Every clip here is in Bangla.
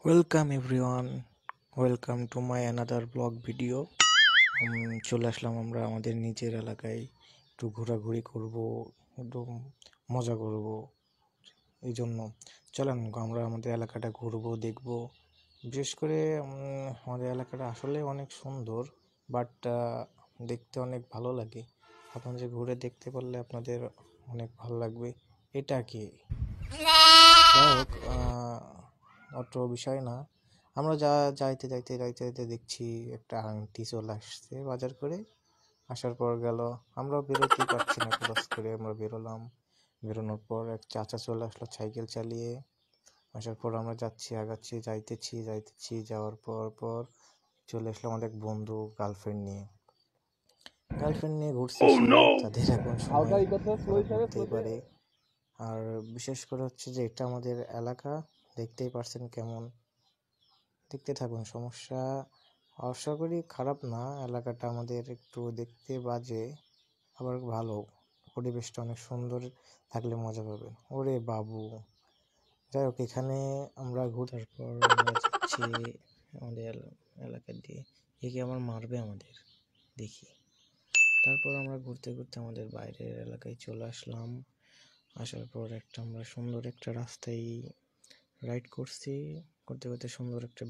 Welcome everyone, welcome to my another blog video. চলে আসলাম আমরা আমাদের নিজের এলাকায়, একটু ঘোরাঘুরি করব, একটু মজা করব। এই জন্য চলেন আমরা আমাদের এলাকাটা ঘুরবো, দেখব। বিশেষ করে আমাদের এলাকাটা আসলে অনেক সুন্দর, বাট দেখতে অনেক ভালো লাগে। আপনাদের ঘুরে দেখতে পারলে আপনাদের অনেক ভালো লাগবে। এটা কি হোক, অত বিষয় না। আমরা যাইতে যাইতে যাইতে যাইতে দেখছি একটা আংটি চলে আসছে বাজার করে। আসার পর গেল, আমরা বেরোতেই পারছি না, ক্রস করে আমরা বেরোলাম। বেরোনোর পর এক চাচা চলে আসলো সাইকেল চালিয়ে। আসার পর আমরা যাচ্ছি, আগাচ্ছি, যাইতেছি যাওয়ার পর পর চলে আসলো আমাদের এক বন্ধু গার্লফ্রেন্ড নিয়ে ঘুরছে সে। তাদের এখন সময় ওরা ঘুরতেই পারে। আর বিশেষ করে হচ্ছে যে এটা আমাদের এলাকা, দেখতেই পারছেন কেমন। দেখতে থাকুন, সমস্যা আশা করি খারাপ না। এলাকাটা আমাদের একটু দেখতে বাজে, আবার ভালো। পরিবেশটা অনেক সুন্দর, থাকলে মজা পাবেন। ওরে বাবু, যাই হোক, এখানে আমরা ঘুরতে পর আমরা যাচ্ছি আমাদের এলাকা দিয়ে। একে আমার মারবে আমাদের, দেখি। তারপর আমরা ঘুরতে ঘুরতে আমাদের বাইরের এলাকায় চলে আসলাম। আসার পর আমরা সুন্দর একটা রাস্তায় রাইড করছি। করতে করতে সুন্দর একটা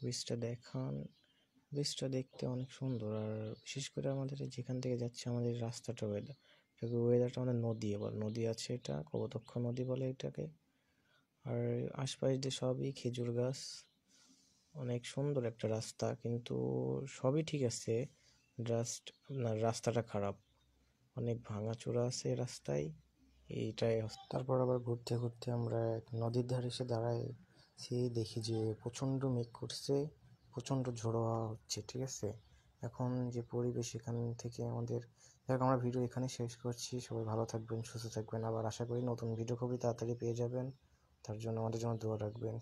ব্রিজটা দেখান। ব্রিজটা দেখতে অনেক সুন্দর। আর বিশেষ করে আমাদের যেখান থেকে যাচ্ছে আমাদের রাস্তাটা, ওয়েদারটা আমাদের নদী আছে, এটা কপোতাক্ষ নদী বলে এটাকে। আর আশপাশ দিয়ে সবই খেজুর গাছ। অনেক সুন্দর একটা রাস্তা, কিন্তু সবই ঠিক আছে, জাস্ট আপনার রাস্তাটা খারাপ, অনেক ভাঙাচোরা আছে রাস্তায়, এইটাই। তারপর আবার ঘুরতে ঘুরতে আমরা এক নদীর ধারে এসে দাঁড়াইছি, দেখি যে প্রচণ্ড মেঘ করছে, প্রচণ্ড ঝড়ো হাওয়া হচ্ছে, ঠিক আছে। এখন যে পরিবেশ, এখান থেকে আমাদের আমরা ভিডিও এখানে শেষ করছি। সবাই ভালো থাকবেন, সুস্থ থাকবেন। আবার আশা করি নতুন ভিডিও খুবই তাড়াতাড়ি পেয়ে যাবেন। তার জন্য আমাদের জন্য দোয়া রাখবেন।